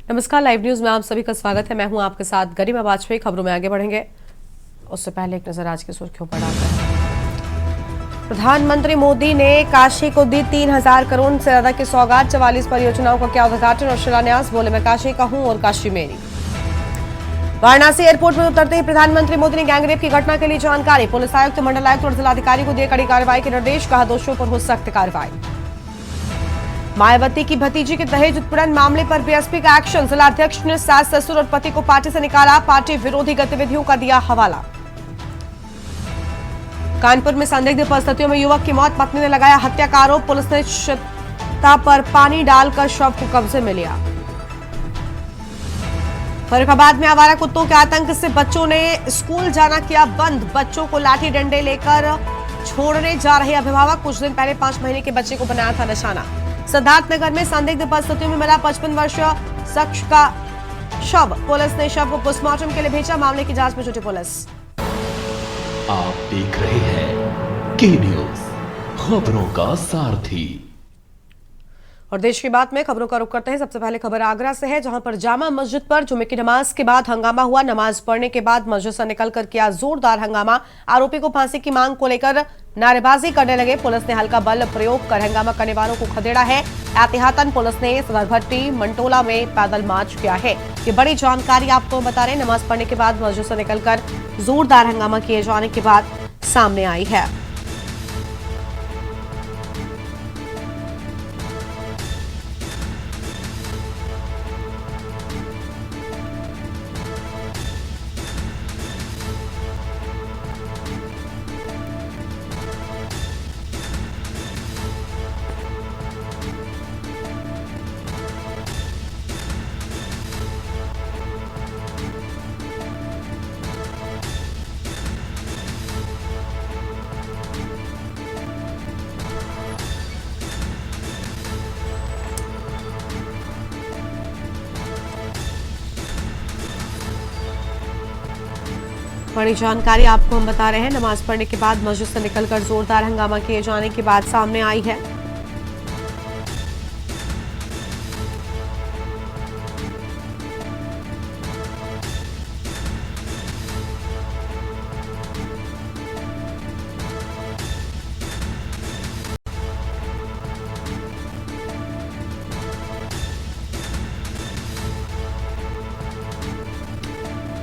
नमस्कार, live news में आप सभी का स्वागत है। मैं हूं आपके साथ गरिमा वाजपेयी। खबरों में आगे बढ़ेंगे उससे पहले एक नजर आज की सुर्खियों पर डालते हैं। प्रधानमंत्री मोदी ने काशी को दी 3,000 करोड़ से ज्यादा की सौगात। 44 परियोजनाओं का किया उद्घाटन और शिलान्यास। बोले, मैं काशी का हूं और काशी मेरी। वाराणसी एयरपोर्ट में उतरते ही प्रधानमंत्री मोदी ने गैंगरेप की घटना के लिए जानकारी। पुलिस आयुक्त, मंडलायुक्त और जिलाधिकारी को दिए कड़ी कार्रवाई के निर्देश। कहा, दोषियों पर हो सख्त कार्रवाई। मायावती की भतीजी के दहेज उत्पीड़न मामले पर बीएसपी का एक्शन। जिलाध्यक्ष ने सास, ससुर और पति को पार्टी से निकाला। पार्टी विरोधी गतिविधियों का दिया हवाला। कानपुर में संदिग्ध परिस्थितियों में युवक की मौत। पत्नी ने लगाया हत्या का आरोप। पुलिस ने छत्ता पर पानी डालकर शव को कब्जे में लिया। फरीदाबाद में आवारा कुत्तों के आतंक से बच्चों ने स्कूल जाना किया बंद। बच्चों को लाठी डंडे लेकर छोड़ने जा रहे अभिभावक। कुछ दिन पहले 5 महीने के बच्चे को बनाया था निशाना। सिद्धार्थनगर में संदिग्ध परिस्थितियों में मिला 55 वर्षीय शख्स का शव। पुलिस ने शव को पोस्टमार्टम के लिए भेजा। मामले की जांच में जुटी पुलिस। आप देख रहे हैं के न्यूज, खबरों का सारथी। और देश की बात में खबरों का रुख करते हैं। सबसे पहले खबर आगरा से है, जहां पर जामा मस्जिद पर जुमे की नमाज के बाद हंगामा हुआ। नमाज पढ़ने के बाद मस्जिद से निकलकर किया जोरदार हंगामा। आरोपी को फांसी की मांग को लेकर नारेबाजी करने लगे। पुलिस ने हल्का बल प्रयोग कर हंगामा करने वालों को खदेड़ा है। एहतियातन पुलिस ने सदरभट्टी मंटोला में पैदल मार्च किया है। ये बड़ी जानकारी आपको बता रहे हैं। नमाज पढ़ने के बाद मस्जिद से निकलकर जोरदार हंगामा किए जाने के बाद सामने आई है। बड़ी जानकारी आपको हम बता रहे हैं। नमाज पढ़ने के बाद मस्जिद से निकलकर जोरदार हंगामा किए जाने के बाद सामने आई है।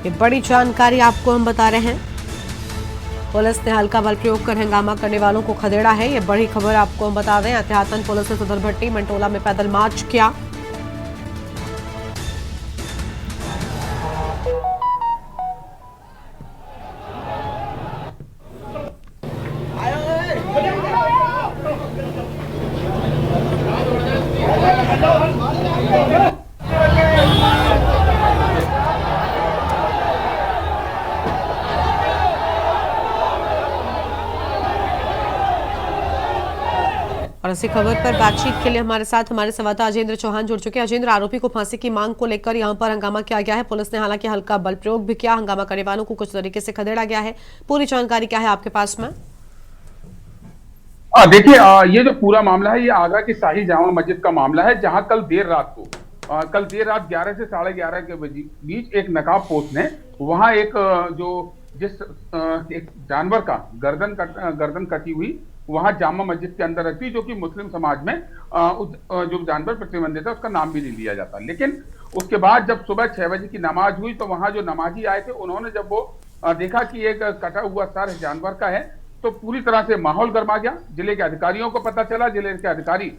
ये बड़ी जानकारी आपको हम बता रहे हैं। पुलिस ने हल्का बल प्रयोग कर हंगामा करने वालों को खदेड़ा है। ये बड़ी खबर आपको हम बता दें। एहतियातन पुलिस ने सदरभट्टी मंटोला में पैदल मार्च किया। और इसी खबर पर बातचीत के लिए हमारे साथ हमारे संवाददाता अजेंद्र चौहान जुड़ चुके हैं। अजेंद्र, आरोपी को फांसी की मांग को लेकर यहां पर हंगामा किया गया है। पुलिस ने हालांकि हल्का बल प्रयोग भी किया। हंगामा करने वालों को कुछ तरीके से खदेड़ा गया है। पूरी जानकारी क्या है आपके पास में? देखिए, ये जो पूरा मामला है ये आगरा की शाही जामा मस्जिद का मामला है, जहां कल देर रात 11 से 11:30 के बीच एक नकाबपोश ने वहां एक एक जानवर का गर्दन कटी हुई वहां जामा मस्जिद के अंदर रखी, जो कि मुस्लिम समाज में जो जानवर प्रतिबंधित है उसका नाम भी नहीं लिया जाता। लेकिन उसके बाद जब सुबह 6 बजे की नमाज हुई तो वहां जो नमाजी आए थे उन्होंने जब वो देखा कि एक कटा हुआ सर जानवर का है तो पूरी तरह से माहौल गर्मा गया। जिले के अधिकारियों को पता चला। जिले के अधिकारी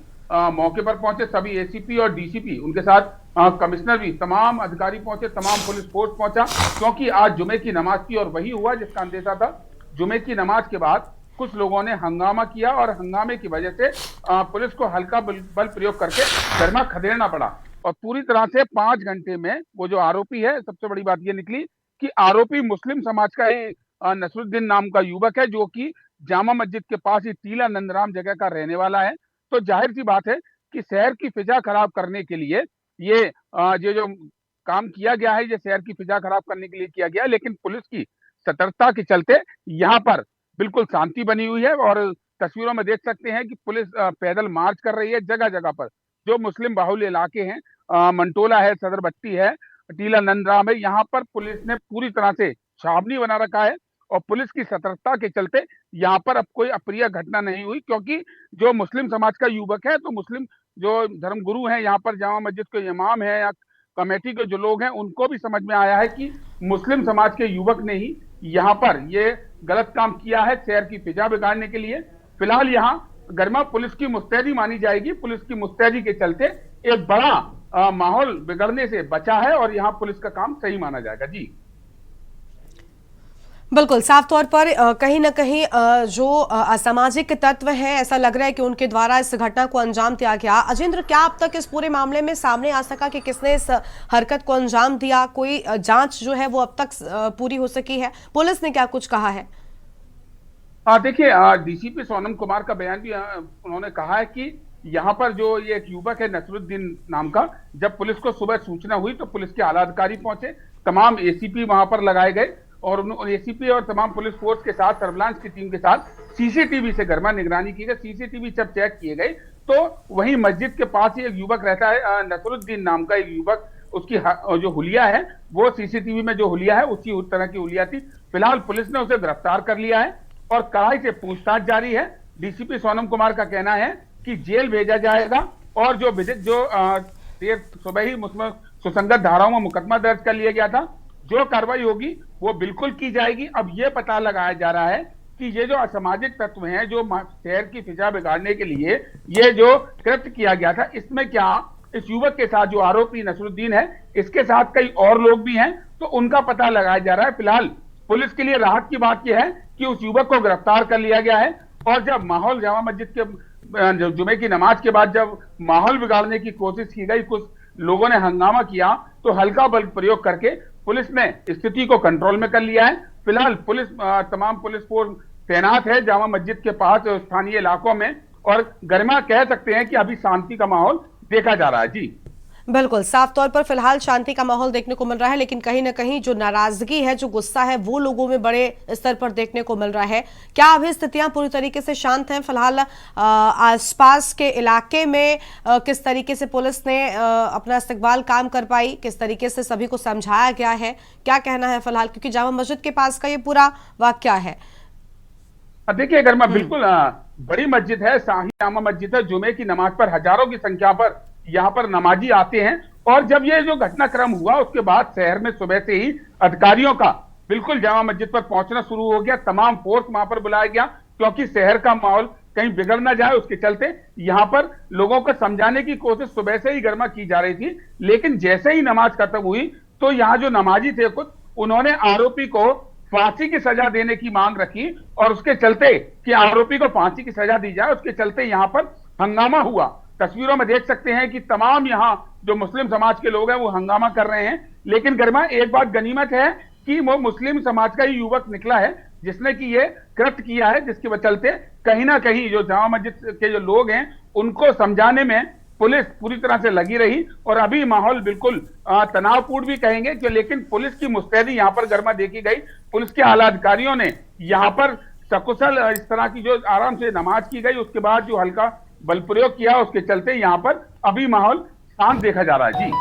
मौके पर पहुंचे। सभी एसीपी और डीसीपी, उनके साथ कमिश्नर भी, तमाम अधिकारी पहुंचे, तमाम पुलिस फोर्स पहुंचा, क्योंकि आज जुमे की नमाज थी और वही हुआ जिसका अंदेशा था। जुमे की नमाज के बाद कुछ लोगों ने हंगामा किया और हंगामे की वजह से पुलिस को हल्का बल प्रयोग करके गर्मा खदेड़ना पड़ा और पूरी तरह से 5 घंटे में वो जो आरोपी है, सबसे बड़ी बात ये निकली कि आरोपी मुस्लिम समाज का ही नसरुद्दीन नाम का युवक है, जो कि जामा मस्जिद के पास ही टीला नंदराम जगह का रहने वाला है। तो जाहिर सी बात है कि शहर की फिजा खराब करने के लिए ये जो काम किया गया है, ये शहर की फिजा खराब करने के लिए किया गया है। लेकिन पुलिस की सतर्कता के चलते यहाँ पर बिल्कुल शांति बनी हुई है और तस्वीरों में देख सकते हैं कि पुलिस पैदल मार्च कर रही है। जगह जगह पर जो मुस्लिम बाहुल्य इलाके हैं, मंटोला है, सदरबत्ती है, टीला नंदराम है, यहाँ पर पुलिस ने पूरी तरह से छावनी बना रखा है और पुलिस की सतर्कता के चलते यहाँ पर अब कोई अप्रिय घटना नहीं हुई, क्योंकि जो मुस्लिम समाज का युवक है, तो मुस्लिम जो धर्मगुरु हैं यहाँ पर, जामा मस्जिद के इमाम है या कमेटी के जो लोग हैं, उनको भी समझ में आया है कि मुस्लिम समाज के युवक ने ही यहाँ पर ये गलत काम किया है शहर की फिजा बिगाड़ने के लिए। फिलहाल यहाँ गरिमा पुलिस की मुस्तैदी मानी जाएगी। पुलिस की मुस्तैदी के चलते एक बड़ा माहौल बिगड़ने से बचा है और यहाँ पुलिस का काम सही माना जाएगा। जी बिल्कुल, साफ तौर पर कहीं न कहीं जो असामाजिक तत्व हैं, ऐसा लग रहा है कि उनके द्वारा इस घटना को अंजाम दिया गया। अजेंद्र, क्या अब तक इस पूरे मामले में सामने आ सका कि किसने इस हरकत को अंजाम दिया? कोई जांच जो है वो अब तक पूरी हो सकी है? पुलिस ने क्या कुछ कहा है? देखिए, डीसीपी सोनम कुमार का बयान भी उन्होंने कहा है कि यहाँ पर जो ये एक युवक है नसरुद्दीन नाम का, जब पुलिस को सुबह सूचना हुई तो पुलिस के आला अधिकारी पहुंचे, तमाम एसीपी वहां पर लगाए गए और एसीपी और तमाम पुलिस फोर्स के साथ, सर्विलांस की टीम के साथ सीसीटीवी से गरिमा निगरानी की गई। सीसीटीवी जब चेक किए गए तो वहीं मस्जिद के पास ही एक युवक रहता है, नसरुद्दीन नाम का एक युवक, उसकी जो हुलिया है वो सीसीटीवी में जो हुलिया है उसी तरह की हुलिया थी। फिलहाल पुलिस ने उसे गिरफ्तार कर लिया है और कड़ाई से पूछताछ जारी है। डीसीपी सोनम कुमार का कहना है कि जेल भेजा जाएगा और जो देर सुबह ही सुसंगत धाराओं में मुकदमा दर्ज कर लिया गया था, जो कार्रवाई होगी वो बिल्कुल की जाएगी। अब ये पता लगाया जा रहा है कि ये जो असामाजिक तत्व हैं, जो शहर की फिजा बिगाड़ने के लिए ये जो कृत्य किया गया था, इसमें क्या इस युवक के साथ जो आरोपी नसरुद्दीन है, इसके साथ कई और लोग भी हैं, तो उनका पता लगाया जा रहा है। फिलहाल पुलिस के लिए राहत की बात यह है कि उस युवक को गिरफ्तार कर लिया गया है और जब माहौल जामा मस्जिद के जुमे की नमाज के बाद जब माहौल बिगाड़ने की कोशिश की गई, कुछ लोगों ने हंगामा किया, तो हल्का बल प्रयोग करके पुलिस ने स्थिति को कंट्रोल में कर लिया है। फिलहाल पुलिस तमाम पुलिस फोर्स तैनात है जामा मस्जिद के पास स्थानीय इलाकों में और गरिमा कह सकते हैं कि अभी शांति का माहौल देखा जा रहा है। जी बिल्कुल, साफ तौर पर फिलहाल शांति का माहौल देखने को मिल रहा है, लेकिन कहीं ना कहीं जो नाराजगी है, जो गुस्सा है, वो लोगों में बड़े स्तर पर देखने को मिल रहा है। क्या अभी स्थितियां पूरी तरीके से शांत हैं? फिलहाल आसपास के इलाके में किस तरीके से पुलिस ने अपना इस्तकबाल काम कर पाई, किस तरीके से सभी को समझाया गया है, क्या कहना है फिलहाल, क्योंकि जामा मस्जिद के पास का ये पूरा वाकया है? देखिए गरिमा, बिल्कुल बड़ी मस्जिद है, शाही जामा मस्जिद है। जुमे की नमाज पर हजारों की संख्या पर यहाँ पर नमाजी आते हैं और जब ये जो घटनाक्रम हुआ उसके बाद शहर में सुबह से ही अधिकारियों का बिल्कुल जामा मस्जिद पर पहुंचना शुरू हो गया। तमाम फोर्स वहां पर बुलाया गया क्योंकि शहर का माहौल कहीं बिगड़ ना जाए, उसके चलते यहाँ पर लोगों को समझाने की कोशिश सुबह से ही गरिमा की जा रही थी। लेकिन जैसे ही नमाज खत्म हुई तो यहाँ जो नमाजी थे कुछ, उन्होंने आरोपी को फांसी की सजा देने की मांग रखी और उसके चलते कि आरोपी को फांसी की सजा दी जाए, उसके चलते यहाँ पर हंगामा हुआ। तस्वीरों में देख सकते हैं कि तमाम यहाँ जो मुस्लिम समाज के लोग हैं वो हंगामा कर रहे हैं। लेकिन गरिमा, एक बात गनीमत है कि वो मुस्लिम समाज का ही युवक निकला है जिसने कि ये कृत्य किया है, जिसके चलते कहीं ना कहीं जो जामा मस्जिद के जो लोग हैं उनको समझाने में पुलिस पूरी तरह से लगी रही और अभी माहौल बिल्कुल तनावपूर्ण भी कहेंगे कि, लेकिन पुलिस की मुस्तैदी यहाँ पर गरिमा देखी गई। पुलिस के आला अधिकारियों ने यहाँ पर सकुशल इस तरह की जो आराम से नमाज की गई, उसके बाद जो हल्का बल प्रयोग किया, उसके चलते यहाँ पर अभी माहौल शांत देखा जा रहा है। जी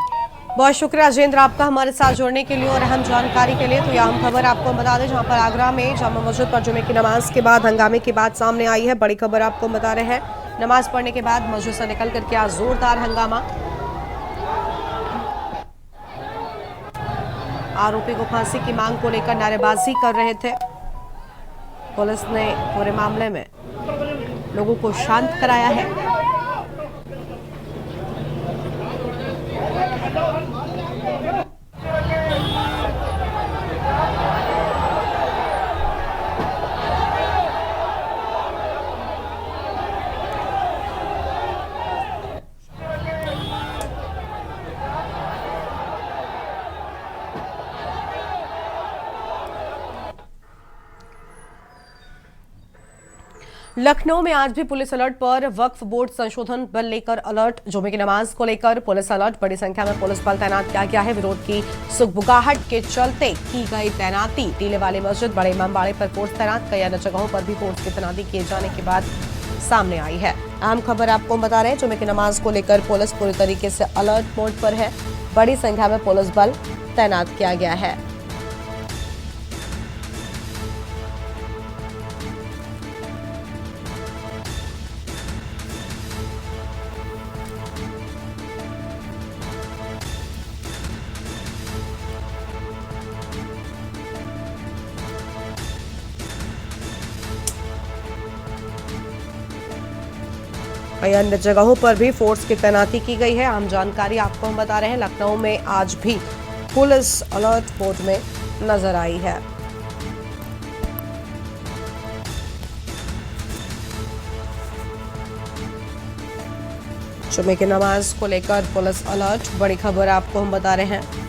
बहुत शुक्रिया अजेंद्र आपका हमारे साथ जुड़ने के लिए और अहम जानकारी के लिए। तो यह हम खबर आपको बता दें, जहां पर आगरा में जामा मस्जिद पर जुमे की नमाज के बाद हंगामे की बात सामने आई है। बड़ी खबर आपको बता रहे हैं, नमाज पढ़ने के बाद मस्जिद से निकल कर किया जोरदार हंगामा। आरोपी को फांसी की मांग को लेकर नारेबाजी कर रहे थे। पुलिस ने पूरे मामले में लोगों को शांत कराया है। लखनऊ में आज भी पुलिस अलर्ट पर, वक्फ बोर्ड संशोधन बिल लेकर अलर्ट। जुमे की नमाज को लेकर पुलिस अलर्ट, बड़ी संख्या में पुलिस बल तैनात किया गया है। विरोध की सुगबुगाहट के चलते की गई तैनाती। टीले वाली मस्जिद, बड़े इमामबाड़े पर फोर्स तैनात, कई अन्य जगहों पर भी फोर्स की तैनाती किए जाने की बात सामने आई है। अहम खबर आपको बता रहे हैं, जुमे की नमाज को लेकर पुलिस पूरी तरीके से अलर्ट मोड पर है। बड़ी संख्या में पुलिस बल तैनात किया गया है। कई अन्य जगहों पर भी फोर्स की तैनाती की गई है। आम जानकारी आपको हम बता रहे हैं, लखनऊ में आज भी पुलिस अलर्ट मोड में नजर आई है। जुमे की नमाज को लेकर पुलिस अलर्ट, बड़ी खबर आपको हम बता रहे हैं।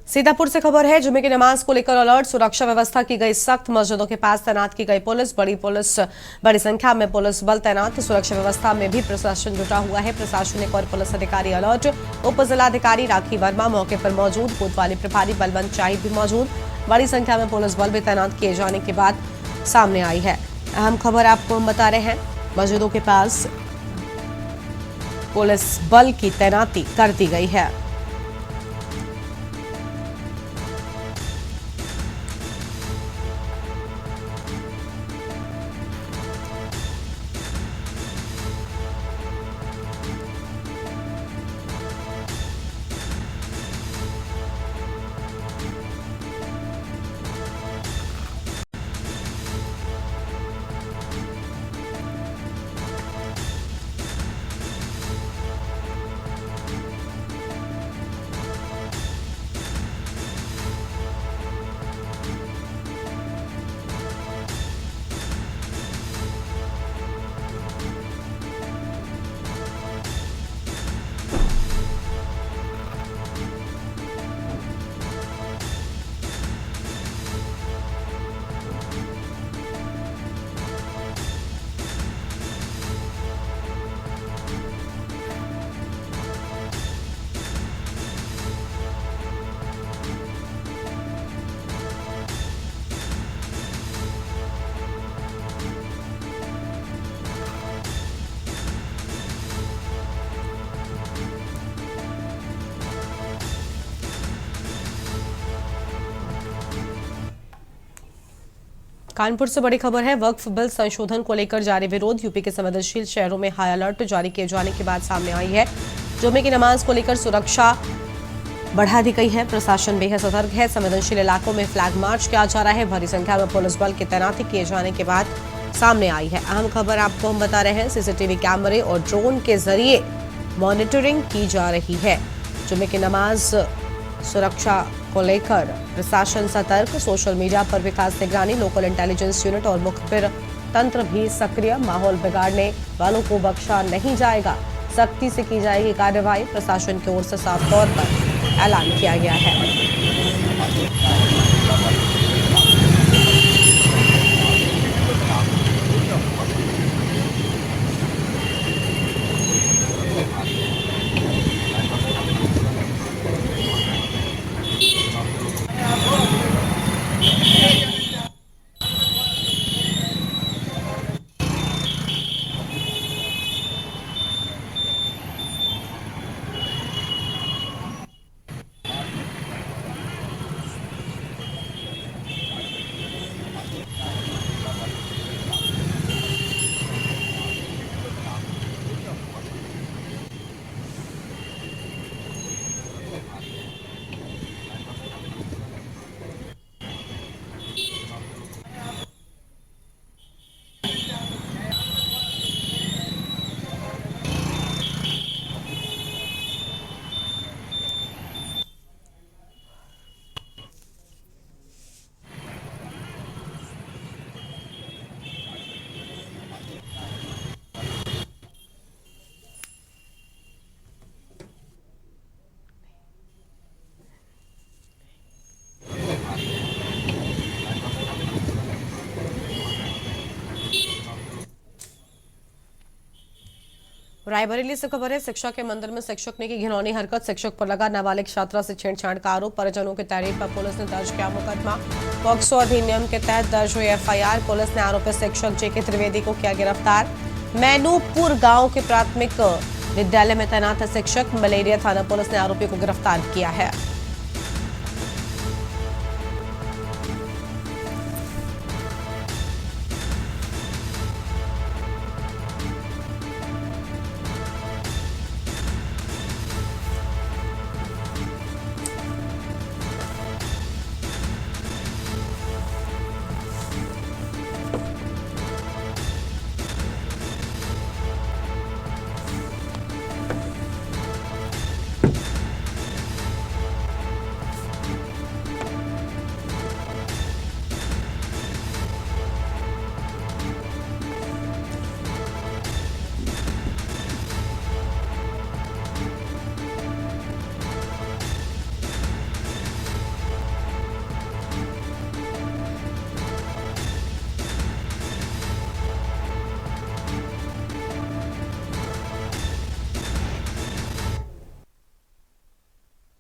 सीतापुर से खबर है, जुमे की नमाज को लेकर अलर्ट, सुरक्षा व्यवस्था की गई सख्त, मस्जिदों के पास तैनात की गई पुलिस, बड़ी संख्या में पुलिस बल तैनात, सुरक्षा व्यवस्था में भी प्रशासन जुटा हुआ है। प्रशासनिक और पुलिस अधिकारी अलर्ट, उप जिलाधिकारी राखी वर्मा मौके पर मौजूद, कोतवाली प्रभारी बलवंत शाही भी मौजूद। बड़ी संख्या में पुलिस बल भी तैनात किए जाने की बात सामने आई है। अहम खबर आपको हम बता रहे हैं, मस्जिदों के पास पुलिस बल की तैनाती कर दी गई है। कानपुर से बड़ी खबर है, वक्फ बिल संशोधन को लेकर जारी विरोध, यूपी के संवेदनशील शहरों में हाई अलर्ट जारी किए जाने की बात सामने आई है। जुमे की नमाज को लेकर सुरक्षा बढ़ा दी गई है, प्रशासन बेहद सतर्क है। संवेदनशील इलाकों में फ्लैग मार्च किया जा रहा है, भारी संख्या में पुलिस बल की तैनाती किए जाने के बाद सामने आई है। अहम खबर आपको हम बता रहे हैं, सीसीटीवी कैमरे और ड्रोन के जरिए मॉनिटरिंग की जा रही है। जुमे की नमाज सुरक्षा को लेकर प्रशासन सतर्क, सोशल मीडिया पर भी खास निगरानी, लोकल इंटेलिजेंस यूनिट और मुखबिर तंत्र भी सक्रिय, माहौल बिगाड़ने वालों को बख्शा नहीं जाएगा, सख्ती से की जाएगी कार्रवाई, प्रशासन की ओर से साफ तौर पर ऐलान किया गया है। रायबरेली से खबर है, शिक्षा के मंदिर में शिक्षक ने की घिनौनी हरकत, शिक्षक पर लगा नाबालिग छात्रा से छेड़छाड़ का आरोप, परिजनों की तहरीर पर पुलिस ने दर्ज किया मुकदमा। पॉक्सो अधिनियम के तहत दर्ज हुई एफआईआर, पुलिस ने आरोपी शिक्षक जेके त्रिवेदी को किया गिरफ्तार। मैनूपुर गांव के प्राथमिक विद्यालय में तैनात है शिक्षक, मलेरिया थाना पुलिस ने आरोपी को गिरफ्तार किया है।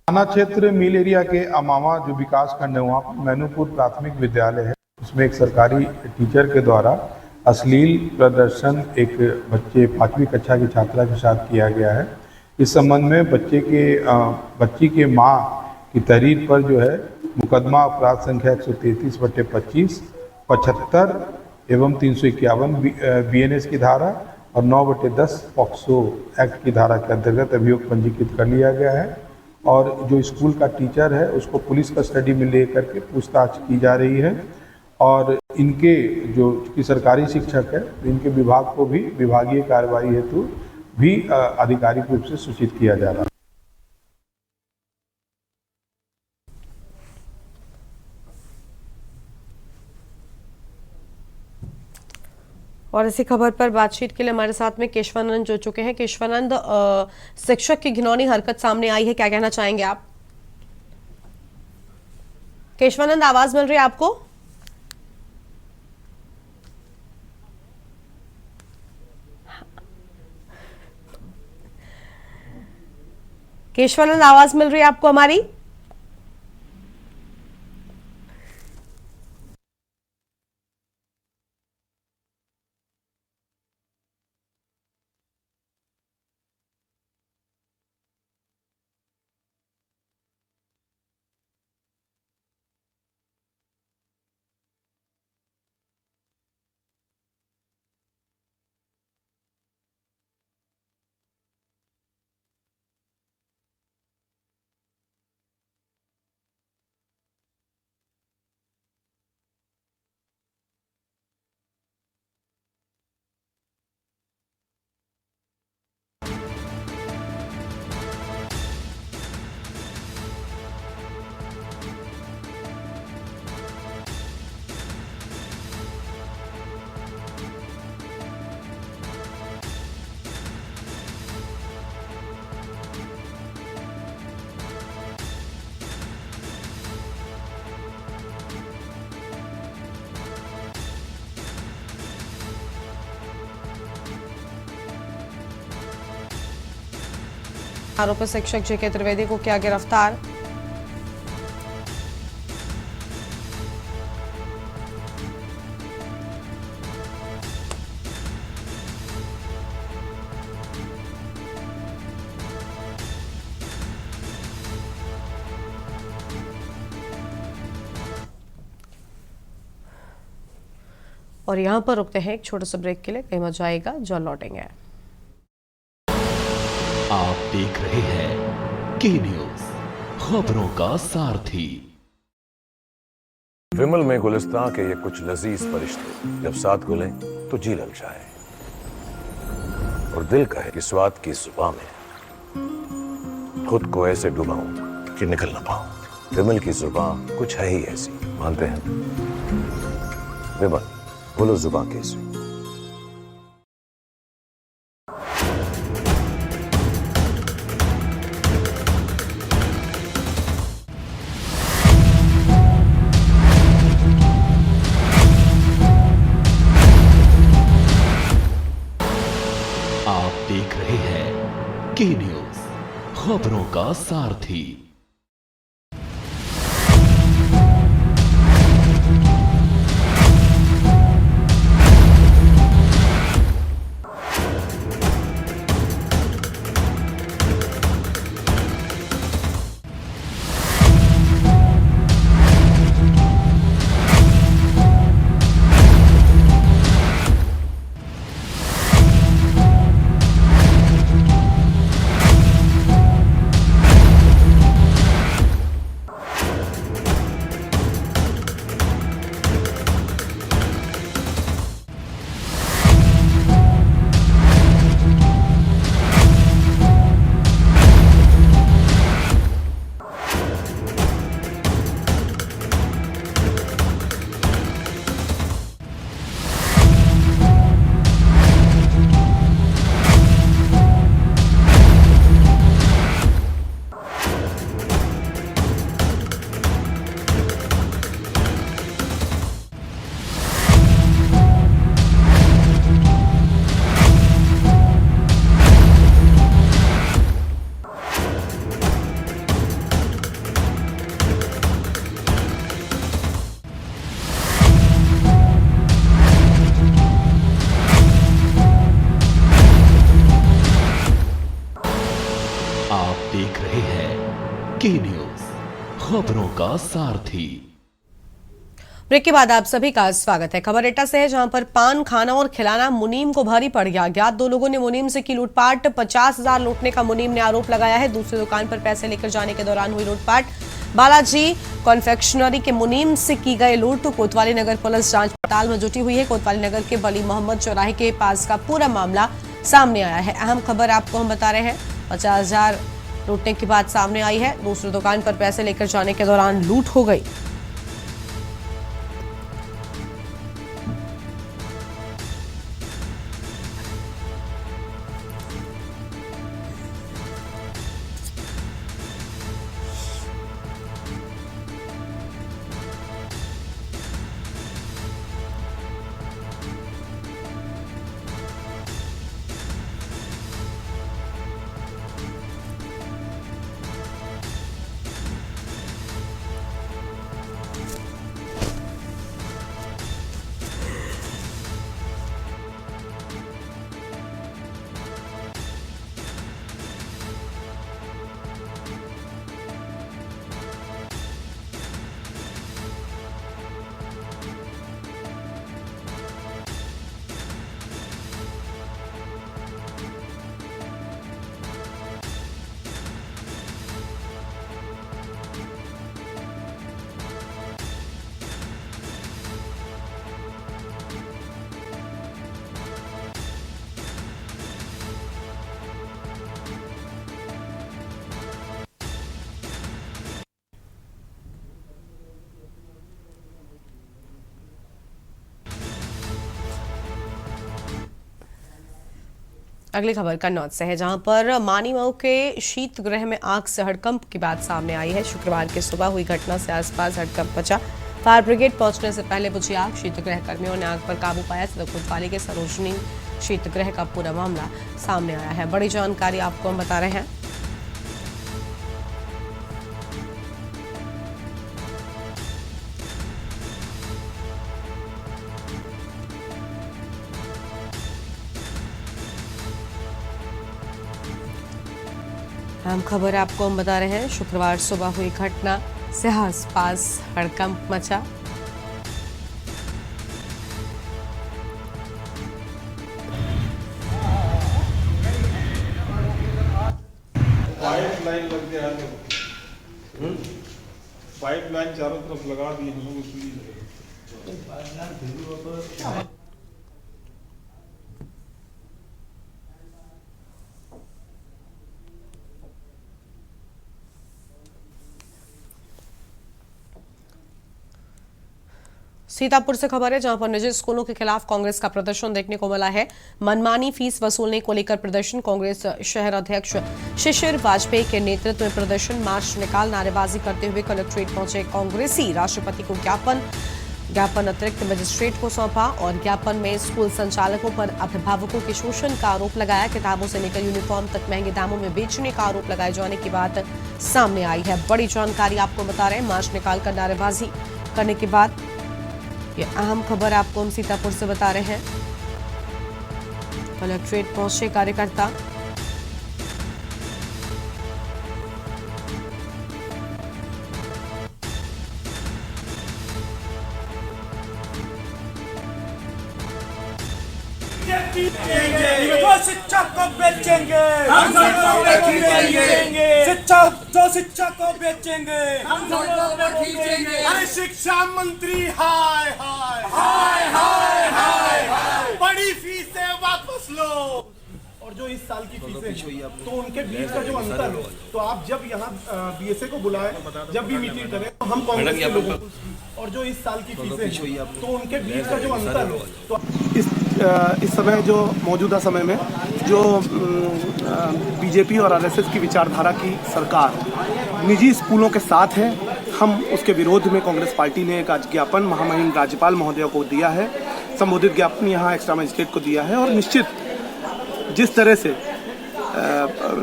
थाना क्षेत्र मिल एरिया के अमावा जो विकास खंड है वहाँ पर मैनूपुर प्राथमिक विद्यालय है, उसमें एक सरकारी टीचर के द्वारा अश्लील प्रदर्शन एक बच्चे 5वीं कक्षा की छात्रा के साथ किया गया है। इस संबंध में बच्ची के मां की तहरीर पर जो है मुकदमा अपराध संख्या 133/25, 75 एवं 351 बीएनएस की धारा और 9/10 पॉक्सो एक्ट की धारा के अंतर्गत अभियोग पंजीकृत कर लिया गया है। और जो स्कूल का टीचर है उसको पुलिस कस्टडी में लेकर के पूछताछ की जा रही है। और इनके जो कि सरकारी शिक्षक है, इनके विभाग को भी विभागीय कार्रवाई हेतु भी आधिकारिक रूप से सूचित किया जा रहा है। और इसी खबर पर बातचीत के लिए हमारे साथ में केशवानंद जुड़ चुके हैं। केशवानंद, शिक्षक की घिनौनी हरकत सामने आई है, क्या कहना चाहेंगे आप? केशवानंद, आवाज मिल रही है आपको? केशवानंद, आवाज मिल रही है आपको हमारी? आरोपी शिक्षक जेके त्रिवेदी को किया गिरफ्तार। और यहां पर रुकते हैं एक छोटे से ब्रेक के लिए, कहीं मजा आएगा जो लौटेंगे। आप देख रहे हैं के न्यूज, खबरों का सारथी। विमल में गुलिस्तां के ये कुछ लजीज फरिश्ते जब साथ घुलें तो जी लग जाए और दिल कहे कि स्वाद की जुबान में खुद को ऐसे डुबाऊं कि निकल ना पाऊं। विमल की जुबान कुछ है ही ऐसी, मानते हैं? विमल, बोलो जुबान कैसी? आप देख रहे हैं के न्यूज, खबरों का सारथी। आप देख रहे हैं के न्यूज, खबरों का सारथी। ब्रेक के बाद आप सभी का स्वागत है। खबर एटा से है, जहां पर पान खाना और खिलाना मुनीम को भारी पड़ गया। अज्ञात दो लोगों ने मुनीम से की लूटपाट। 50,000 लूटने का मुनीम ने आरोप लगाया है। दूसरी दुकान पर पैसे लेकर जाने के दौरान हुई लूटपाट। बालाजी कॉन्फेक्शनरी के मुनीम से की गई लूट। कोतवाली नगर पुलिस जांच पड़ताल में जुटी हुई है। कोतवाली नगर के बली मोहम्मद चौराहे के पास का पूरा मामला सामने आया है। अहम खबर आपको हम बता रहे हैं, 50,000 लूटने की बात सामने आई है। दूसरी दुकान पर पैसे लेकर जाने के दौरान लूट हो गई। अगली खबर कन्नौज से है, जहां पर मानीमऊ के शीत गृह में आग से हड़कंप की बात सामने आई है। शुक्रवार की सुबह हुई घटना से आसपास हड़कंप मचा। फायर ब्रिगेड पहुंचने से पहले बुझी आग। शीतगृह कर्मियों ने आग पर काबू पाया। सदर कोतवाली के सरोजनी शीतगृह का पूरा मामला सामने आया है। बड़ी जानकारी आपको हम बता रहे हैं। अहम खबर आपको हम बता रहे हैं, शुक्रवार सुबह हुई घटना से आसपास हड़कंप मचा। पाइपलाइन चारों तरफ लगा दी हम लोग उसमें। सीतापुर से खबर है, जहां पर निजी स्कूलों के खिलाफ कांग्रेस का प्रदर्शन देखने को मिला है। मनमानी फीस वसूलने को लेकर प्रदर्शन। कांग्रेस शहर अध्यक्ष शिशिर वाजपेयी के नेतृत्व में प्रदर्शन। मार्च निकाल नारेबाजी करते हुए कलेक्ट्रेट पहुंचे कांग्रेसी। राष्ट्रपति को ज्ञापन ज्ञापन अतिरिक्त मजिस्ट्रेट को सौंपा और ज्ञापन में स्कूल संचालकों पर अभिभावकों के शोषण का आरोप लगाया। किताबों से लेकर यूनिफॉर्म तक महंगे दामों में बेचने का आरोप लगाए जाने की बात सामने आई है। बड़ी जानकारी आपको बता रहे हैं। मार्च निकालकर नारेबाजी करने के बाद ये अहम खबर आपको हम सीतापुर से बता रहे हैं। कलेक्ट्रेट पहुंचे कार्यकर्ता। जो शिक्षा को बेचेंगे हम खींचेंगे, शिक्षा को बेचेंगे हम खींचेंगे। अरे शिक्षा मंत्री हाय हाय हाय हाय हाय हाय, बड़ी फीसें वापस लो। और जो इस साल की फीसें तो उनके बीच का जो अंतर है, तो आप जब यहाँ बीएसए को बुलाए, जब भी मीटिंग करें तो हम कांग्रेस के लोगों को, और जो इस साल की फीसें तो उनके बीच का जो अंतर है, तो इस समय जो मौजूदा समय में जो बीजेपी और आरएसएस की विचारधारा की सरकार निजी स्कूलों के साथ है, हम उसके विरोध में कांग्रेस पार्टी ने एक आज ज्ञापन महामहिम राज्यपाल महोदय को दिया है। संबोधित ज्ञापन यहाँ एक्स्ट्रा मजिस्ट्रेट को दिया है। और निश्चित जिस तरह से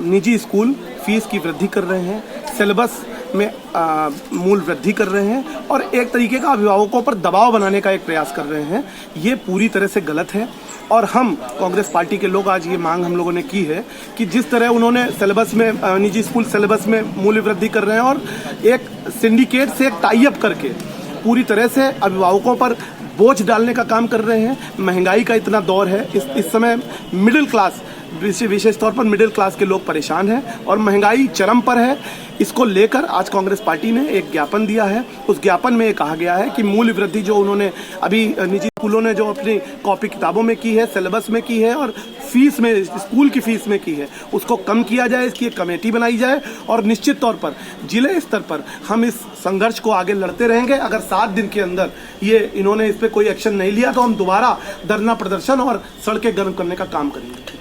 निजी स्कूल फीस की वृद्धि कर रहे हैं, सिलेबस में मूल वृद्धि कर रहे हैं और एक तरीके का अभिभावकों पर दबाव बनाने का एक प्रयास कर रहे हैं, ये पूरी तरह से गलत है। और हम कांग्रेस पार्टी के लोग आज ये मांग हम लोगों ने की है कि जिस तरह उन्होंने सिलेबस में निजी स्कूल सिलेबस में मूल्य वृद्धि कर रहे हैं और एक सिंडिकेट से एक टाई अप करके पूरी तरह से अभिभावकों पर बोझ डालने का काम कर रहे हैं। महंगाई का इतना दौर है, इस समय मिडिल क्लास, विशेष तौर पर मिडिल क्लास के लोग परेशान हैं और महंगाई चरम पर है। इसको लेकर आज कांग्रेस पार्टी ने एक ज्ञापन दिया है। उस ज्ञापन में ये कहा गया है कि मूल्य वृद्धि जो उन्होंने अभी निजी स्कूलों ने जो अपनी कॉपी किताबों में की है, सिलेबस में की है और फीस में, स्कूल की फीस में की है, उसको कम किया जाए, इसकी एक कमेटी बनाई जाए और निश्चित तौर पर जिले स्तर पर हम इस संघर्ष को आगे लड़ते रहेंगे। अगर 7 दिन के अंदर ये इन्होंने इस पर कोई एक्शन नहीं लिया तो हम दोबारा धरना प्रदर्शन और सड़कें गर्म करने का काम करेंगे।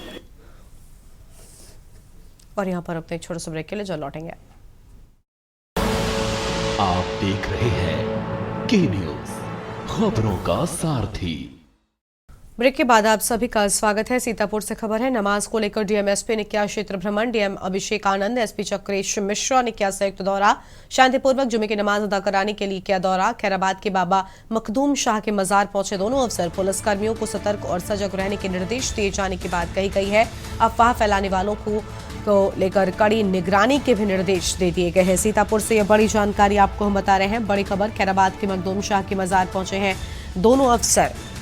और यहाँ पर अपने एक छोटे से ब्रेक के लिए जो लौटेंगे। आप देख रहे हैं के न्यूज, खबरों का सारथी। ब्रेक के बाद आप सभी का स्वागत है। सीतापुर से खबर है। नमाज को लेकर डीएम एसपी ने किया क्षेत्र भ्रमण। डीएम अभिषेक आनंद, एसपी चक्रेश मिश्रा ने किया संयुक्त दौरा। शांतिपूर्वक जुमे की नमाज अदा कराने के लिए किया दौरा। खैराबाद के बाबा मखदूम शाह के मजार पहुंचे दोनों अफसर। पुलिसकर्मियों को सतर्क और सजग रहने के निर्देश दिए जाने की बात कही गई है। अफवाह फैलाने वालों को लेकर कड़ी निगरानी के भी निर्देश दे दिए गए हैं। सीतापुर से यह बड़ी जानकारी आपको हम बता रहे हैं। बड़ी खबर, खैराबाद के मखदूम शाह के मजार पहुंचे हैं दोनों अफसर।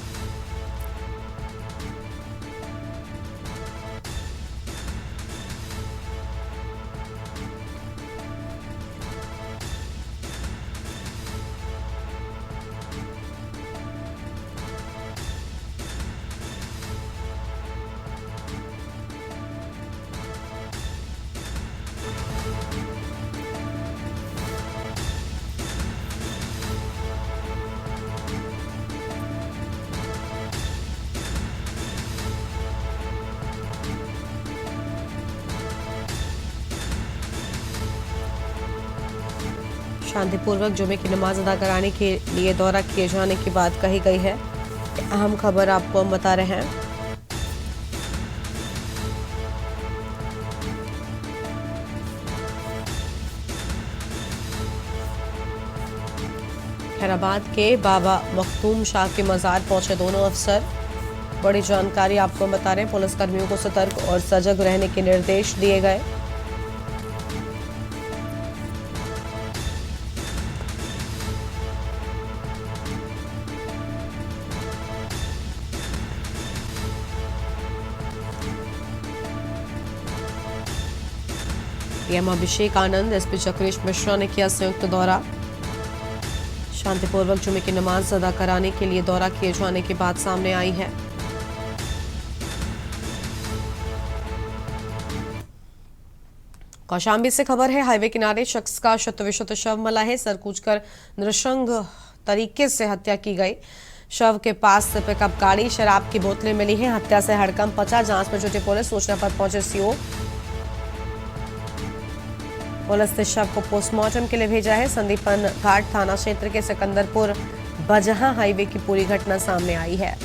शांतिपूर्वक जुमे की नमाज अदा कराने के लिए दौरा किए जाने की बात कही गई है। अहम खबर आपको हम बता रहे हैं। खैराबाद के बाबा मखदूम शाह के मजार पहुंचे दोनों अफसर। बड़ी जानकारी आपको हम बता रहे हैं। पुलिसकर्मियों को सतर्क और सजग रहने के निर्देश दिए गए। डीएम अभिषेक आनंद, एसपी चक्रेश मिश्रा ने किया संयुक्त दौरा। शांतिपूर्वक जुमे की नमाज अदा कराने के लिए दौरा किए जाने की बात सामने आई है। कौशाम्बी से खबर है। हाईवे किनारे शख्स का शत-विशत शव मिला है। सरकूचकर नृशंस तरीके से हत्या की गई। शव के पास से पिकअप गाड़ी, शराब की बोतलें मिली हैं। हत्या से हड़कंप मचा। जांच में जुटी पुलिस। सूचना पर पहुंचे सीओ। पुलिस ने शव को पोस्टमार्टम के लिए भेजा है। संदीपन घाट थाना क्षेत्र के सिकंदरपुर बजहा हाईवे की पूरी घटना सामने आई है।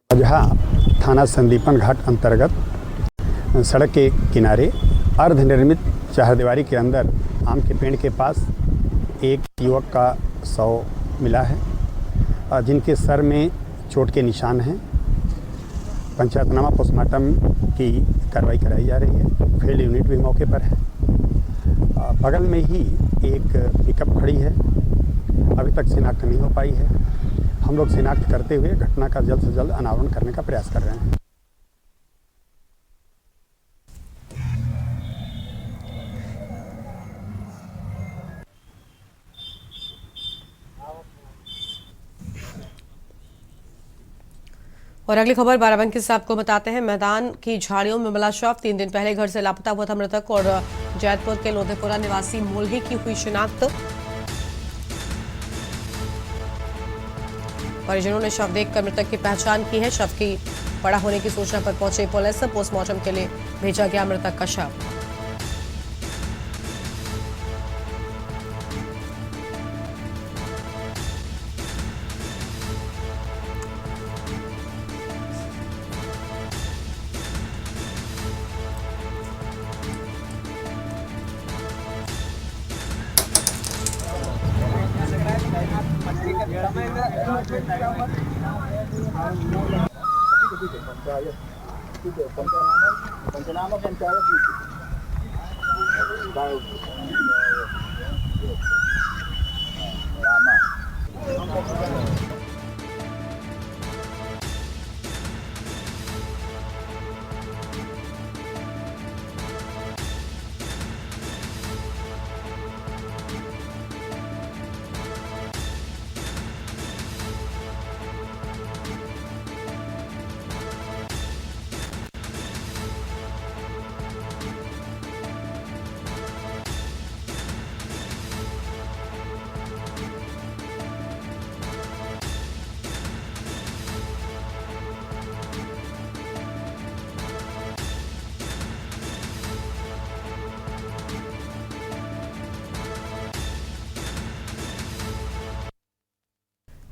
बजहा थाना संदीपन घाट अंतर्गत सड़क के किनारे अर्धनिर्मित चारदीवारी के अंदर आम के पेड़ के पास एक युवक का शव मिला है, जिनके सर में चोट के निशान हैं। पंचायतनामा पोस्टमार्टम की कार्रवाई कराई जा रही है। फील्ड यूनिट भी मौके पर है। बगल में ही एक पिकअप खड़ी है, अभी तक शिनाख्त नहीं हो पाई है। हम लोग शिनाख्त करते हुए घटना का जल्द से जल्द अनावरण करने का प्रयास कर रहे हैं। और अगली खबर बाराबंकी से आपको बताते हैं। मैदान की झाड़ियों में मिला शव। 3 दिन पहले घर से लापता हुआ था मृतक और जैतपुर के लोधेपुरा निवासी मोल्ही की हुई शिनाख्त। परिजनों ने शव देखकर मृतक की पहचान की है। शव की बड़ा होने की सूचना पर पहुंची पुलिस। पोस्टमार्टम के लिए भेजा गया मृतक का शव।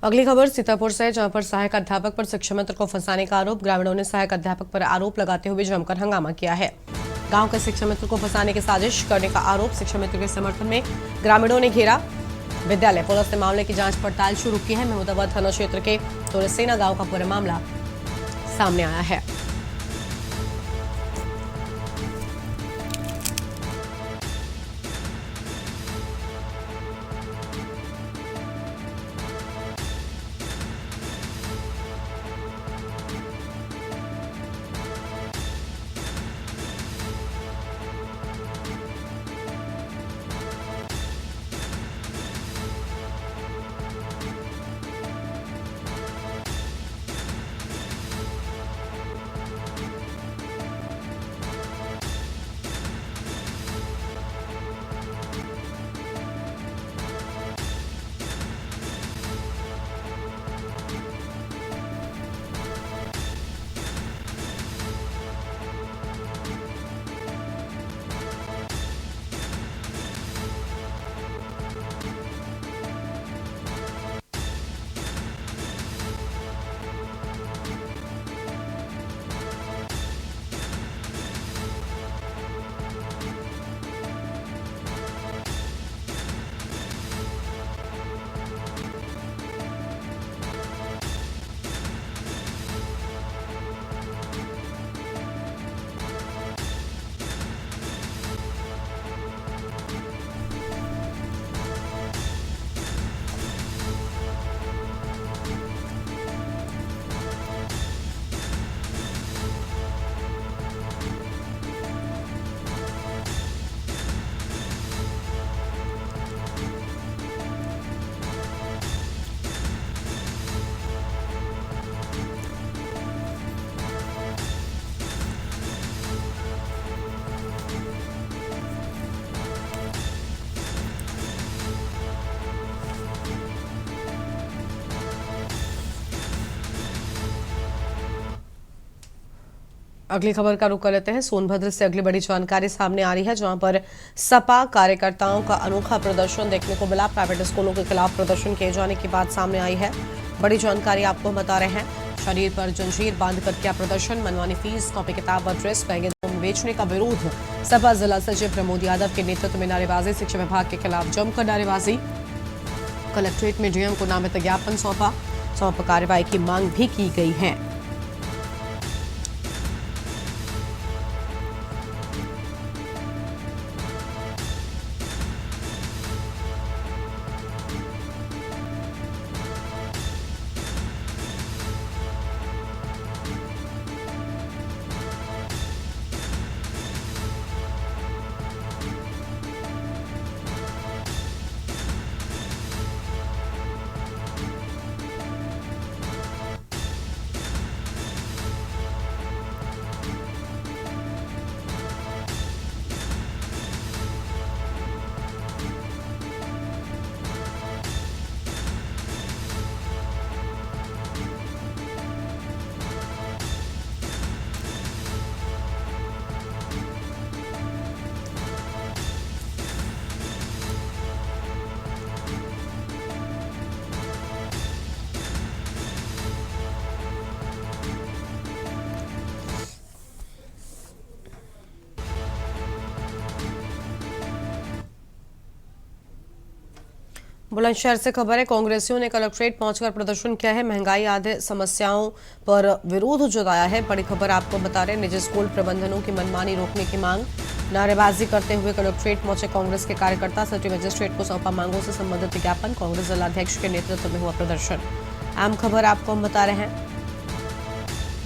अगली खबर सीतापुर से, जहां पर सहायक अध्यापक पर शिक्षा मित्र को फंसाने का आरोप। ग्रामीणों ने सहायक अध्यापक पर आरोप लगाते हुए जमकर हंगामा किया है। गांव के शिक्षा मित्र को फंसाने की साजिश करने का आरोप। शिक्षा मित्र के समर्थन में ग्रामीणों ने घेरा विद्यालय। पुलिस ने मामले की जांच पड़ताल शुरू की है। महमूदाबाद थाना क्षेत्र के तुरसेना गांव का पूरा मामला सामने आया है। अगली खबर का रुख कर लेते हैं। सोनभद्र से अगली बड़ी जानकारी सामने आ रही है, जहां पर सपा कार्यकर्ताओं का अनोखा प्रदर्शन देखने को मिला। प्राइवेट स्कूलों के खिलाफ प्रदर्शन किए जाने की बात सामने आई है। बड़ी जानकारी आपको बता रहे हैं। शरीर पर जंजीर बांधकर किया प्रदर्शन। मनमानी फीस, कॉपी किताब और ड्रेस महंगे दामों में बेचने का विरोध। सपा जिला सचिव प्रमोद यादव के नेतृत्व में नारेबाजी। शिक्षा विभाग के खिलाफ जमकर नारेबाजी। कलेक्ट्रेट में डीएम को नामित ज्ञापन सौंपा। कार्रवाई की मांग भी की गई है। बुलंदशहर से खबर है। कांग्रेसियों ने कलेक्ट्रेट पहुंचकर प्रदर्शन किया है। महंगाई आदि समस्याओं पर विरोध जताया है। बड़ी खबर आपको बता रहे हैं। निजी स्कूल प्रबंधनों की मनमानी रोकने की मांग। नारेबाजी करते हुए कलेक्ट्रेट पहुंचे कांग्रेस के कार्यकर्ता। सिटी मजिस्ट्रेट को सौंपा मांगों से संबंधित ज्ञापन। कांग्रेस जिलाध्यक्ष के नेतृत्व में हुआ प्रदर्शन। अहम खबर आपको हम बता रहे हैं।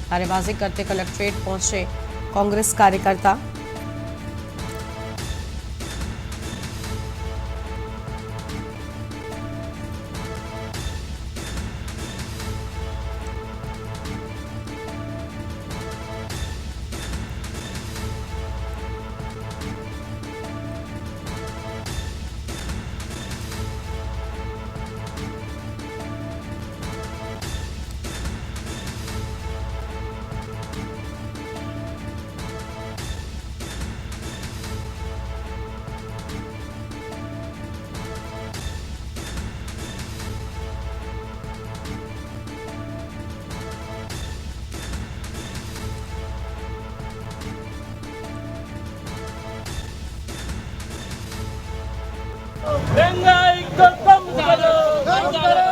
नारेबाजी करते कलेक्ट्रेट पहुंचे कांग्रेस कार्यकर्ता। महंगाई को कम करो, कम करो।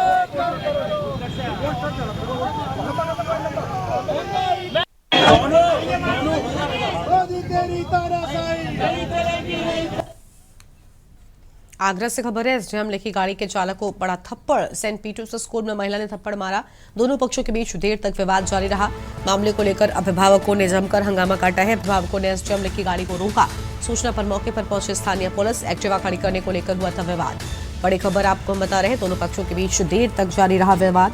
आगरा से खबर है। एसडीएम लिखी गाड़ी के चालक को पड़ा थप्पड़। सेंट पीटर्स स्कूल में महिला ने थप्पड़ मारा। दोनों पक्षों के बीच देर तक विवाद जारी रहा। मामले को लेकर अभिभावकों ने जमकर हंगामा काटा है। अभिभावकों ने एसडीएम लिखी गाड़ी को रोका। सूचना पर मौके पर पहुंचे स्थानीय पुलिस। एक्टिवा खड़ी करने को लेकर हुआ था विवाद। बड़ी खबर आपको हम बता रहे हैं। दोनों पक्षों के बीच देर तक जारी रहा विवाद।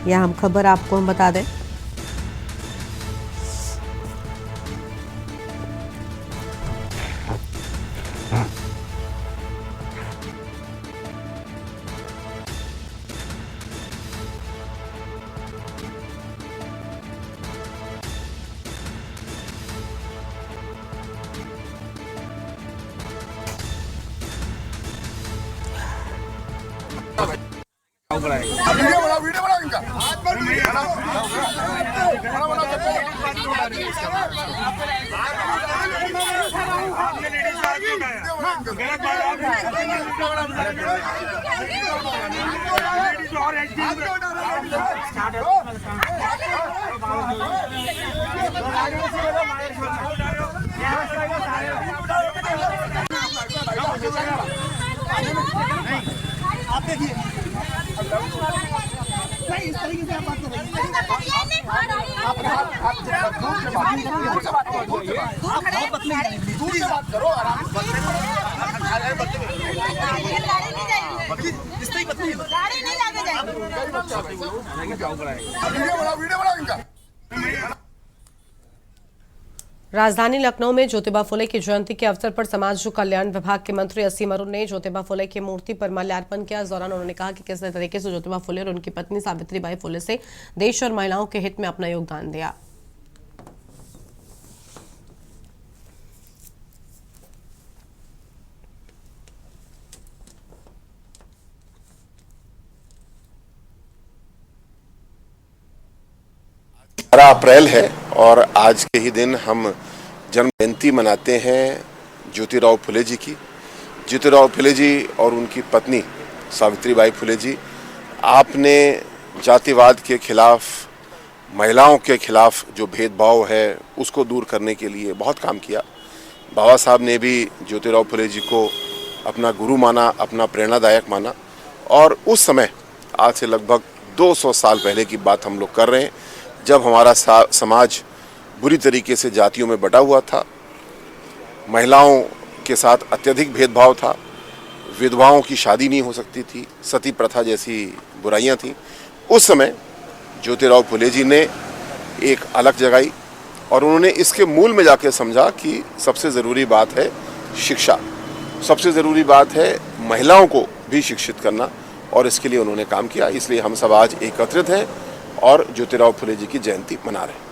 यह हम खबर आपको हम बता दें। वीडियो बना इनका आप देखिए नहीं इस तरीके से आप बात कर दूर से बात करो आराम वीडियो बनाओ इनका। राजधानी लखनऊ में ज्योतिबा फुले की जयंती के अवसर पर समाज कल्याण विभाग के मंत्री असीम अरुण ने ज्योतिबा फुले की मूर्ति पर माल्यार्पण किया। इस दौरान उन्होंने कहा कि किस तरीके से ज्योतिबा फुले और उनकी पत्नी सावित्रीबाई फुले से देश और महिलाओं के हित में अपना योगदान दिया। अप्रैल है और आज के ही दिन हम जन्म जयंती मनाते हैं ज्योतिराव फुले जी की। ज्योतिराव फुले जी और उनकी पत्नी सावित्रीबाई फुले जी, आपने जातिवाद के खिलाफ, महिलाओं के खिलाफ जो भेदभाव है उसको दूर करने के लिए बहुत काम किया। बाबा साहब ने भी ज्योतिराव फुले जी को अपना गुरु माना, अपना प्रेरणादायक माना। और उस समय, आज से लगभग 200 साल पहले की बात हम लोग कर रहे हैं, जब हमारा समाज बुरी तरीके से जातियों में बटा हुआ था, महिलाओं के साथ अत्यधिक भेदभाव था, विधवाओं की शादी नहीं हो सकती थी, सती प्रथा जैसी बुराइयां थीं। उस समय ज्योतिराव फुले जी ने एक अलग जगाई और उन्होंने इसके मूल में जाके समझा कि सबसे ज़रूरी बात है शिक्षा, सबसे ज़रूरी बात है महिलाओं को भी शिक्षित करना, और इसके लिए उन्होंने काम किया। इसलिए हम सब आज एकत्रित हैं और ज्योतिराव फुले जी की जयंती मना रहे हैं।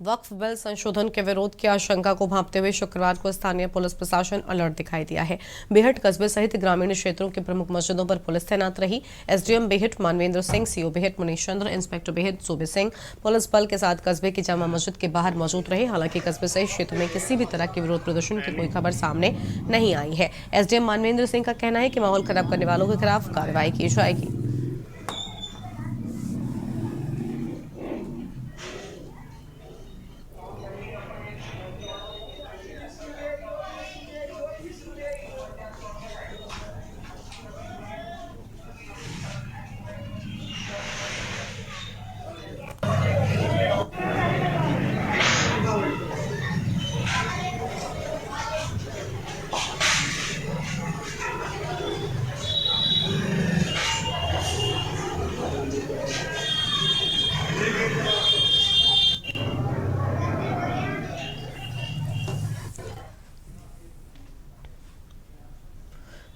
वक्फ बिल संशोधन के विरोध की आशंका को भांपते हुए शुक्रवार को स्थानीय पुलिस प्रशासन अलर्ट दिखाई दिया है। बेहट कस्बे सहित ग्रामीण क्षेत्रों की प्रमुख मस्जिदों पर पुलिस तैनात रही। एसडीएम बेहट मानवेंद्र सिंह, सीओ बेहट मनीष चंद्र, इंस्पेक्टर बेहट सूबे सिंह पुलिस बल के साथ कस्बे की जामा मस्जिद के बाहर मौजूद रहे। हालांकि कस्बे सहित क्षेत्र में किसी भी तरह के विरोध प्रदर्शन की कोई खबर सामने नहीं आई है। एसडीएम मानवेंद्र सिंह का कहना है कि माहौल खराब करने वालों के खिलाफ कार्रवाई की जाएगी।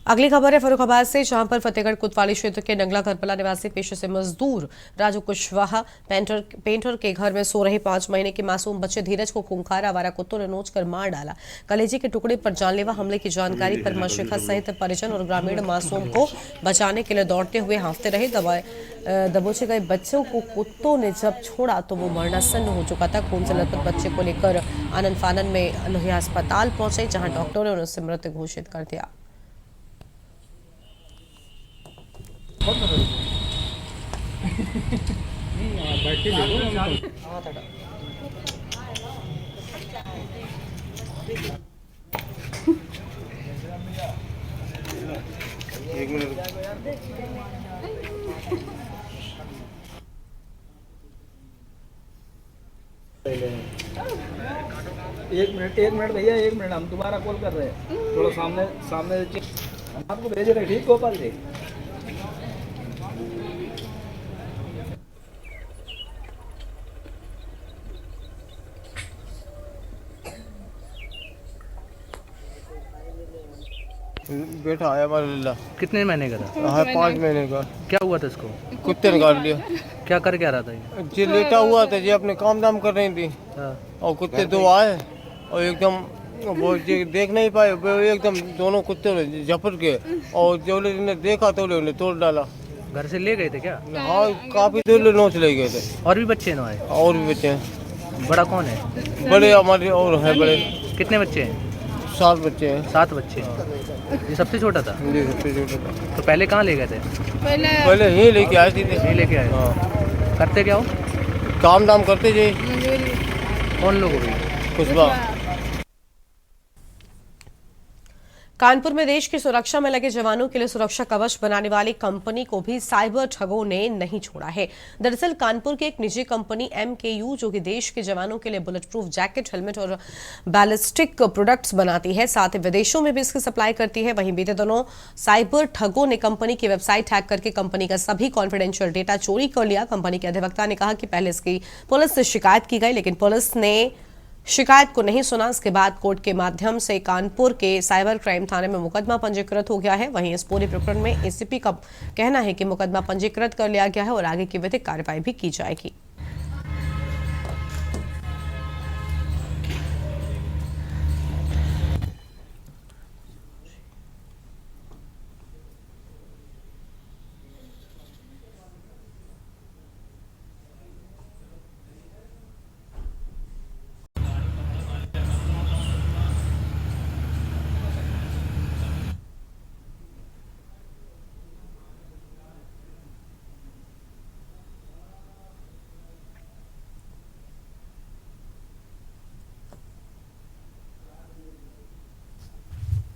अगली खबर है फर्रुखाबाद से, जहां पर फतेहगढ़ कोतवाली क्षेत्र के नंगला करपला निवासी पेशे से मजदूर राजू कुशवाहा पेंटर के घर में सो रहे 5 महीने के मासूम बच्चे धीरज को खूंखार आवारा कुत्तों ने नोचकर मार डाला। कलेजे के टुकड़े पर जानलेवा हमले की जानकारी पर मशिखा सहित परिजन और ग्रामीण मासूम को बचाने के लिए दौड़ते हुए हांफते रहे। दबोचे गए बच्चों को कुत्तों ने जब छोड़ा तो वो मरणासन्न हो चुका था। खून से लथपथ बच्चे को लेकर आनंद फानन में लोहिया अस्पताल पहुंचे, जहां डॉक्टरों ने उसे मृत घोषित कर दिया। एक मिनट भैया, 1 मिनट, हम दोबारा कॉल कर रहे हैं। थोड़ा सामने हम आपको भेज रहे हैं। ठीक गोपाल जी, बेटा आया माशाल्लाह। कितने महीने का था? हाँ, 5 महीने का। क्या हुआ था इसको? कुत्ते ने काट लिया। क्या कर क्या रहा था ये? जी लेटा हुआ था जी, अपने काम दाम कर रही थी। और कुत्ते 2 आए और एकदम वो देख नहीं पाए, वो एकदम दोनों कुत्ते ने झपट के, और जो ने देखा तो उन्हें तोड़ डाला। घर से ले गए थे क्या? हाँ, काफी दूर नोच ले गए थे। और भी बच्चे ना आए? और भी बच्चे हैं। बड़ा कौन है? बड़े हमारे और है बड़े। कितने बच्चे हैं? 7 बच्चे हैं। 7 बच्चे। ये सबसे छोटा था? जी, सबसे छोटा था। तो पहले कहाँ ले गए थे? पहले यही लेके आए थे। यही लेके आए? हाँ। करते क्या हो? काम दाम करते जी। कौन लोग हो गए? कुशवाहा। कानपुर में देश की सुरक्षा में लगे जवानों के लिए सुरक्षा कवच बनाने वाली कंपनी को भी साइबर ठगों ने नहीं छोड़ा है। दरअसल कानपुर की एक निजी कंपनी MKU, जो कि देश के जवानों के लिए बुलेट प्रूफ जैकेट, हेलमेट और बैलिस्टिक प्रोडक्ट्स बनाती है, साथ ही विदेशों में भी इसकी सप्लाई करती है। वहीं बीते दिनों साइबर ठगों ने कंपनी की वेबसाइट हैक करके कंपनी का सभी कॉन्फिडेंशियल डेटा चोरी कर लिया। कंपनी के अधिवक्ता ने कहा कि पहले इसकी पुलिस से शिकायत की गई, लेकिन पुलिस ने शिकायत को नहीं सुना। इसके बाद कोर्ट के माध्यम से कानपुर के साइबर क्राइम थाने में मुकदमा पंजीकृत हो गया है। वहीं इस पूरे प्रकरण में ACP का कहना है कि मुकदमा पंजीकृत कर लिया गया है और आगे की विधिक कार्रवाई भी की जाएगी।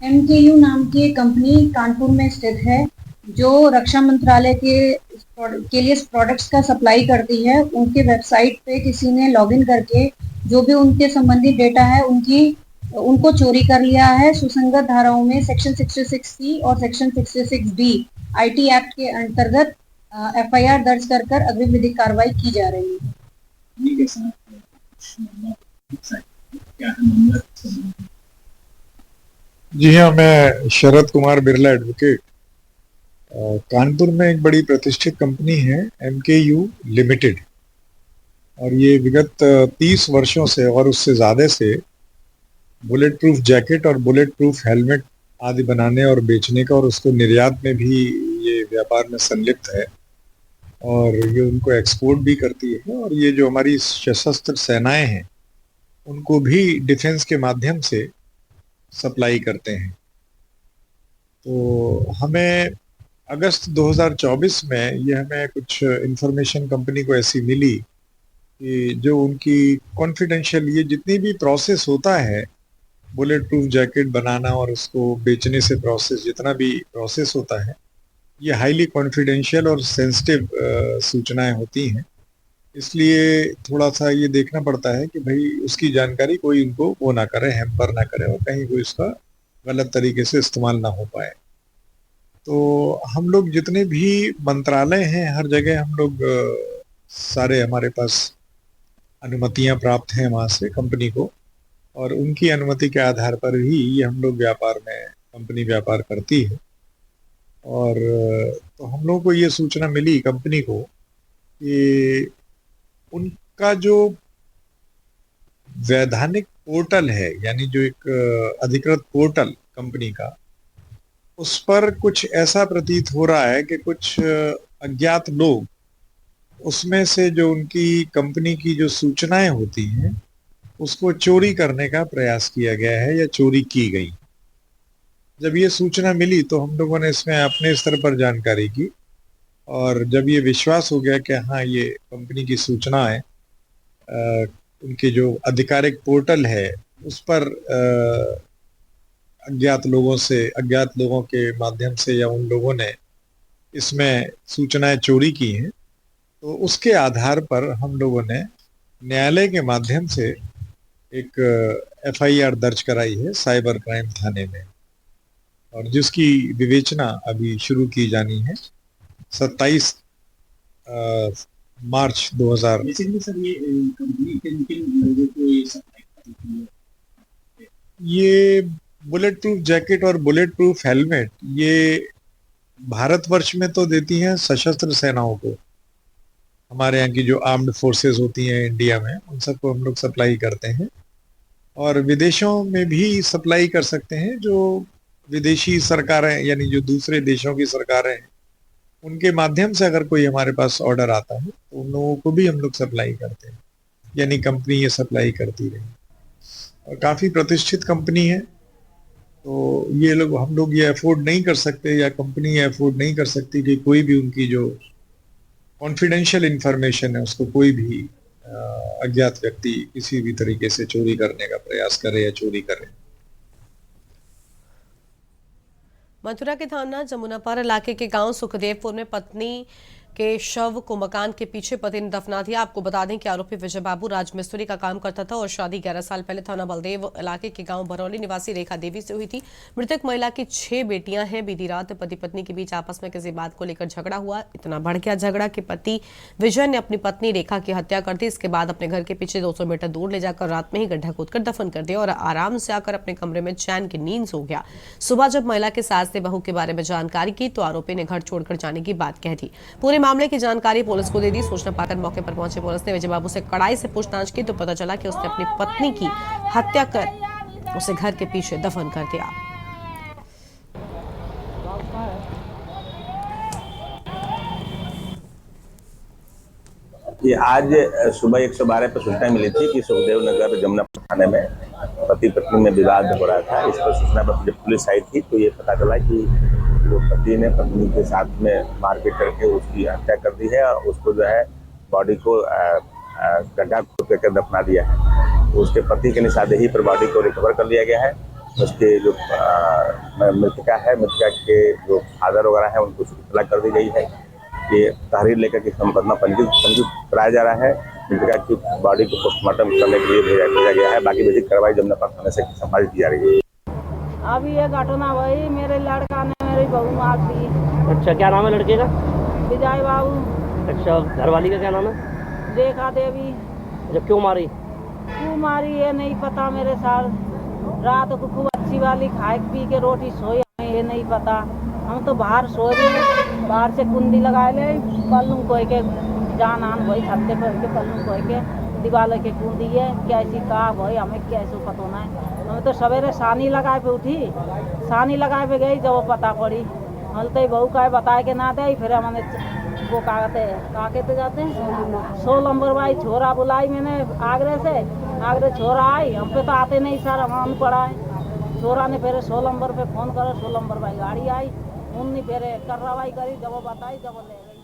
MKU नाम की कंपनी कानपुर में स्थित है जो रक्षा मंत्रालय के लिए प्रोडक्ट्स का सप्लाई करती है। उनके वेबसाइट पे किसी ने लॉगिन करके जो भी उनके संबंधित डेटा है उनको चोरी कर लिया है। सुसंगत धाराओं में सेक्शन 66C और सेक्शन 66D IT एक्ट के अंतर्गत FIR दर्ज कर अग्रिम विधिक कार्रवाई की जा रही है। जी हाँ, मैं शरद कुमार बिरला एडवोकेट। कानपुर में एक बड़ी प्रतिष्ठित कंपनी है MKU लिमिटेड, और ये विगत 30 वर्षों से और उससे ज़्यादा से बुलेट प्रूफ जैकेट और बुलेट प्रूफ हेलमेट आदि बनाने और बेचने का और उसको निर्यात में भी ये व्यापार में संलिप्त है, और ये उनको एक्सपोर्ट भी करती है। और ये जो हमारी सशस्त्र सेनाएं हैं उनको भी डिफेंस के माध्यम से सप्लाई करते हैं। तो हमें अगस्त 2024 में ये हमें कुछ इंफॉर्मेशन कंपनी को ऐसी मिली कि जो उनकी कॉन्फिडेंशियल ये जितनी भी प्रोसेस होता है बुलेट प्रूफ जैकेट बनाना और उसको बेचने से प्रोसेस जितना भी प्रोसेस होता है ये हाईली कॉन्फिडेंशियल और सेंसिटिव सूचनाएं होती हैं। इसलिए थोड़ा सा ये देखना पड़ता है कि भाई उसकी जानकारी कोई उनको वो ना करे, हैम्पर ना करे, और कहीं कोई उसका गलत तरीके से इस्तेमाल ना हो पाए। तो हम लोग जितने भी मंत्रालय हैं हर जगह हम लोग सारे हमारे पास अनुमतियां प्राप्त हैं वहाँ से कंपनी को, और उनकी अनुमति के आधार पर ही ये हम लोग कंपनी व्यापार करती है। और तो हम लोगों को ये सूचना मिली कंपनी को कि उनका जो वैधानिक पोर्टल है, यानी जो एक अधिकृत पोर्टल कंपनी का, उस पर कुछ ऐसा प्रतीत हो रहा है कि कुछ अज्ञात लोग उसमें से जो उनकी कंपनी की जो सूचनाएं होती हैं उसको चोरी करने का प्रयास किया गया है या चोरी की गई। जब ये सूचना मिली तो हम लोगों ने इसमें अपने स्तर पर जानकारी की, और जब ये विश्वास हो गया कि हाँ ये कंपनी की सूचनाएं उनके जो आधिकारिक पोर्टल है उस पर अज्ञात लोगों के माध्यम से या उन लोगों ने इसमें सूचनाएं चोरी की हैं, तो उसके आधार पर हम लोगों ने न्यायालय के माध्यम से एक FIR दर्ज कराई है साइबर क्राइम थाने में, और जिसकी विवेचना अभी शुरू की जानी है 27 मार्च 2000। ये बुलेट प्रूफ जैकेट और बुलेट प्रूफ हेलमेट ये भारतवर्ष में तो देती हैं सशस्त्र सेनाओं को, हमारे यहाँ की जो आर्म्ड फोर्सेस होती हैं इंडिया में उन सबको हम लोग सप्लाई करते हैं, और विदेशों में भी सप्लाई कर सकते हैं। जो विदेशी सरकारें यानी जो दूसरे देशों की सरकारें हैं उनके माध्यम से अगर कोई हमारे पास ऑर्डर आता है तो उन लोगों को भी हम लोग सप्लाई करते हैं, यानी कंपनी ये सप्लाई करती रही, और काफ़ी प्रतिष्ठित कंपनी है। तो ये हम लोग ये अफोर्ड नहीं कर सकते, या कंपनी ये अफोर्ड नहीं कर सकती कि कोई भी उनकी जो कॉन्फिडेंशियल इंफॉर्मेशन है उसको कोई भी अज्ञात व्यक्ति किसी भी तरीके से चोरी करने का प्रयास करे या चोरी करे। मथुरा के थाना जमुनापार इलाके के गांव सुखदेवपुर में पत्नी के शव को मकान के पीछे पति ने दफना दिया। आपको बता दें कि आरोपी विजय बाबू राजमिस्त्री का काम करता था और शादी 11 साल पहले थाना बलदेव इलाके के गांव भरौली निवासी रेखा देवी से हुई थी। मृतक महिला की 6 बेटियां हैं। बीती रात पति पत्नी के बीच आपस में किसी बात को लेकर झगड़ा हुआ। इतना बढ़ गया झगड़ा कि पति विजय ने अपनी पत्नी रेखा की हत्या कर दी। इसके बाद अपने घर के पीछे 200 मीटर दूर ले जाकर रात में ही गड्ढा खोदकर दफन कर दिया और आराम से आकर अपने कमरे में चैन की नींद सो गया। सुबह जब महिला के सास ने बहू के बारे में जानकारी की तो आरोपी ने घर छोड़कर जाने की बात कह दी। पूरे मामले की जानकारी पुलिस को दे दी। सूचना पाकर मौके पर पहुंचे पुलिस ने विजय बाबू से कड़ाई से पूछताछ की तो पता चला कि उसने अपनी पत्नी की हत्या कर उसे घर के पीछे दफन कर दिया। ये आज सुबह 112 पर सूचना मिली थी कि सुखदेव नगर जमुनापुर थाने में पति पत्नी में विवाद हो रहा था। इस पर सूचना पर जब पुलिस आई थी तो ये पता चला कि वो पति ने पत्नी के साथ में मारपीट करके उसकी हत्या कर दी है और उसको जो है बॉडी को गड्ढा खोद करके दफना दिया है। उसके पति के निशानदेही पर बॉडी को रिकवर कर लिया गया है उसके जो मृतका है, मृतका के जो फादर वगैरह है उनको इत्तला कर दी गई है। ये तहरीर लेकर के मुकदमा पंजीकृत कराया जा रहा है। मृतका की बॉडी को पोस्टमार्टम करने के लिए भेजा गया है। बाकी विधिक कार्रवाई जमुना थाने से संपादित की जा रही है। अभी ये घटना हुई, मेरे लड़का ने मेरी बहू मार दी। अच्छा, क्या नाम है लड़के का? विजय बाबू। अच्छा, घरवाली का क्या नाम है? रेखा देवी। जब क्यों मारी ये नहीं पता मेरे साथ। रात को खूब अच्छी वाली खाए पी के रोटी सोई, हमें ये नहीं पता। हम तो बाहर सो रहे, बाहर से कुंडी लगाए ले, पल्लू कोई के जान आन वही छत्ते पर के पल्लू कोई के दीवार के कुंडी है कैसी का भाई हमें कैसे पता होना है। हमें तो सवेरे सानी लगाए पे उठी, सानी लगाए पे गई, जब वो पता पड़ी हम तो बहू का बताए के ना दे। फिर हमने वो कहते जाते हैं 16 नंबर भाई छोरा बुलाई मैंने आगरे छोरा आई, हम पे तो आते नहीं सर, हम अनपढ़ है। छोरा ने फिर 16 नंबर पे फोन करो, 16 नंबर भाई गाड़ी आई, उनने फिर कार्रवाई करी, जब वो बताई जब वो ले गई।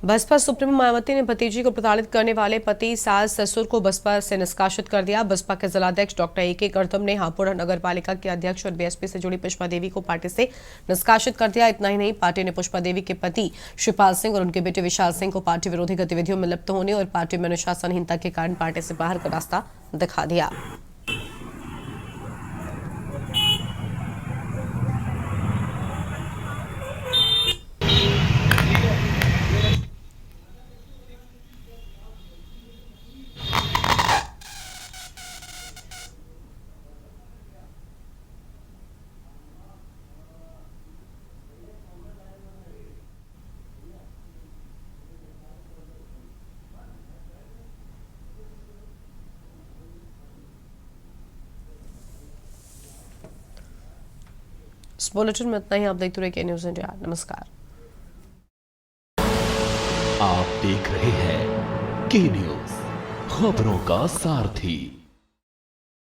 बसपा सुप्रीमो मायावती ने भतीजी को प्रताड़ित करने वाले पति सास ससुर को बसपा से निष्कासित कर दिया। बसपा के जिलाध्यक्ष डॉक्टर ए.के. गर्दम ने हापुड़ नगर पालिका के अध्यक्ष और बीएसपी से जुड़ी पुष्पा देवी को पार्टी से निष्कासित कर दिया। इतना ही नहीं, पार्टी ने पुष्पा देवी के पति शिवपाल सिंह और उनके बेटे विशाल सिंह को पार्टी विरोधी गतिविधियों में लिप्त होने और पार्टी में अनुशासनहीनता के कारण पार्टी से बाहर का रास्ता दिखा दिया। इस बुलेटिन में इतना ही। आप देखते रहिए न्यूज़ इंडिया। नमस्कार। आप देख रहे हैं के न्यूज़, खबरों का सारथी।